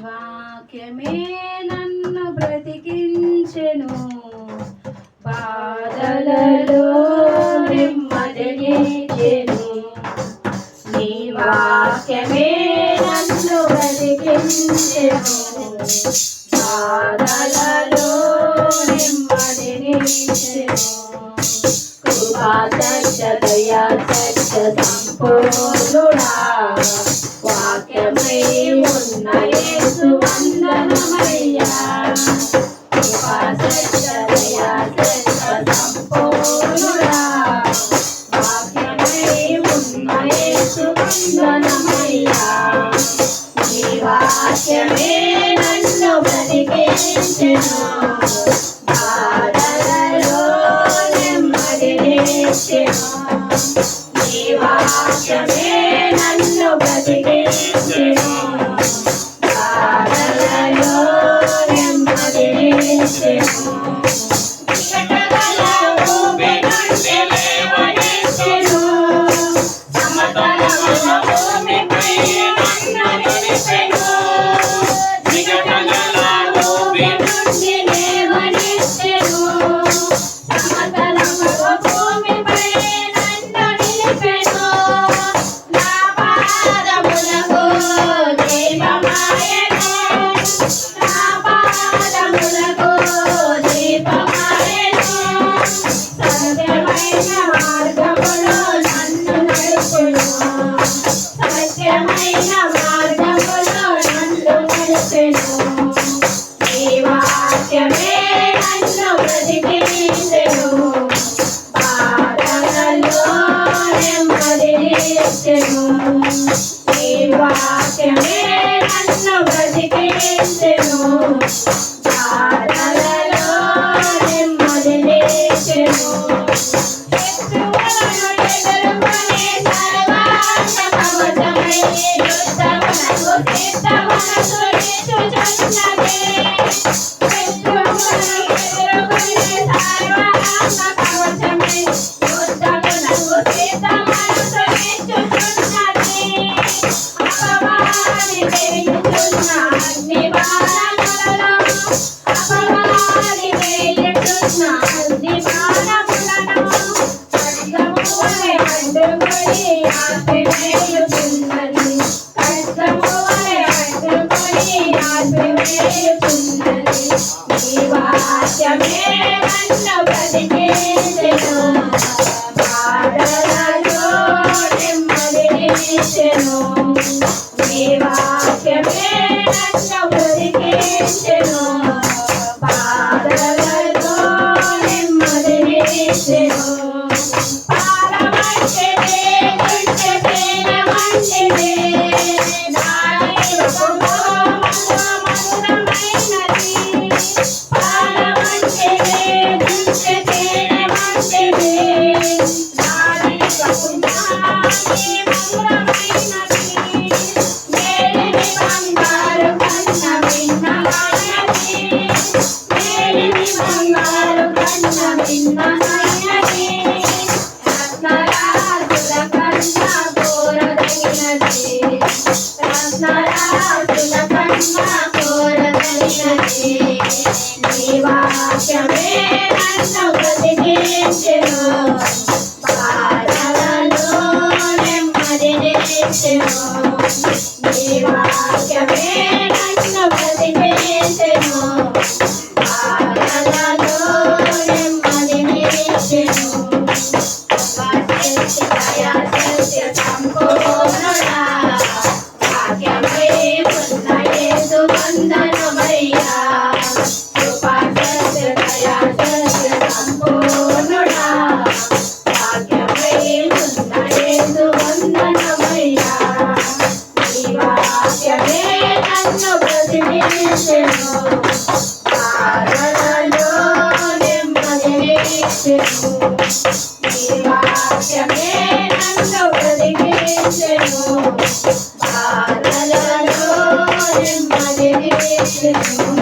వాక్యమే నన్ను బ్రతికించెను, బాధలలో నెమ్మదినిచ్చెను. నీ వాక్యమే నన్ను బ్రతికించెను, బాధలలో నెమ్మదినిచ్చెను. కృపా సత్య దయా సత్య సంపూర్ణుడా, వాక్యమై ఉన్న యేసు వందనమయ్యా. కృపా సత్య దయా సత్య సంపూర్ణుడా, వాక్యమై ఉన్న యేసు వందనమయ్యా. నీ వాక్యమే నన్ను బ్రతికించెను, బాధలలో నెమ్మదినిచ్చెను. నీ వాక్యమే నన్ను బ్రతికించెను, బాధలలో నెమ్మదినిచ్చెను. చికటగల ఊబి నుండి లేవనెత్తెను, సమతలముల భూమిపై నన్ను నిలిపెను. చికటగల ఊబి నుండి లేవనెత్తెను, సమతలముల భూమిపై నన్ను నిలిపెను. నా పాదములకు దీపమాయెను, నా పాదములకు దీపమాయెను. సత్యమైన మార్గములో నన్ను నడుపును, సత్యమైన మార్గములో నన్ను నడుపును. నీ వాక్యమే నన్ను బ్రతికించెను, బాధలలో నెమ్మదినిచ్చెను. నీ వాక్యమే నన్ను బ్రతికించెను, బాధలలో నెమ్మదినిచ్చెను. శత్రువులను ఎదుర్కొని సర్వాంగ కవచమై యుద్ధమునకు సిద్ధమనసు నిలుచుచున్నది. శత్రువులను ఎదుర్కొని సర్వాంగ కవచమై యుద్ధమునకు సిద్ధమనసు నిలుచుచున్నది. అపవాది వేయుచున్న అగ్ని బాణములను, అపవాది వేయుచున్న అగ్ని బాణములను ఖడ్గము వలె అడ్డుకొని ఆపివేయుచున్నది, ఖడ్గము వలె అడ్డుకొని ఆపివేయుచున్నది. నీ వాక్యమే నన్ను బ్రతికించెను, బాధలలో నెమ్మదినిచ్చెను. నీ వాక్యమే నన్ను బ్రతికించెను, బాధలలో నెమ్మదినిచ్చెను. పాలమంటిదే దుష్ట తేనె వంటిదే, నా జీవము మధురమైనది. పాలమంటిదే దుష్ట తేనె వంటిదే, నా జీవము మధురమైనది. మేలిమి బంగారు కన్న భిన్నమైనది, మేలిమి బంగారు కన్న భిన్నమైనది. రత్నరాజుల కన్న కోరదగినది, రత్నరాజుల కన్న కోరదగినది. నీ వాక్యమే నన్ను బ్రతికించెను, బాధలలో నెమ్మదినిచ్చెను. నీ వాక్యమే నన్ను బ్రతికించెను, బాధలలో నెమ్మదినిచ్చెను. దయా సత్య సంపూర్ణుడా, వాక్యమై ఉన్న యేసు వందనమయ్యా. కృపా సత్య దయా సత్య సంపూర్ణుడా, వాక్యమై ఉన్న యేసు వందనమయ్యా. నీ వాక్యమే నన్ను బ్రతికించెను, బాధలలో నెమ్మదినిచ్చెను. నీ వాక్యమే నన్ను బ్రతికించెను, బాధలలో నెమ్మదినిచ్చెను.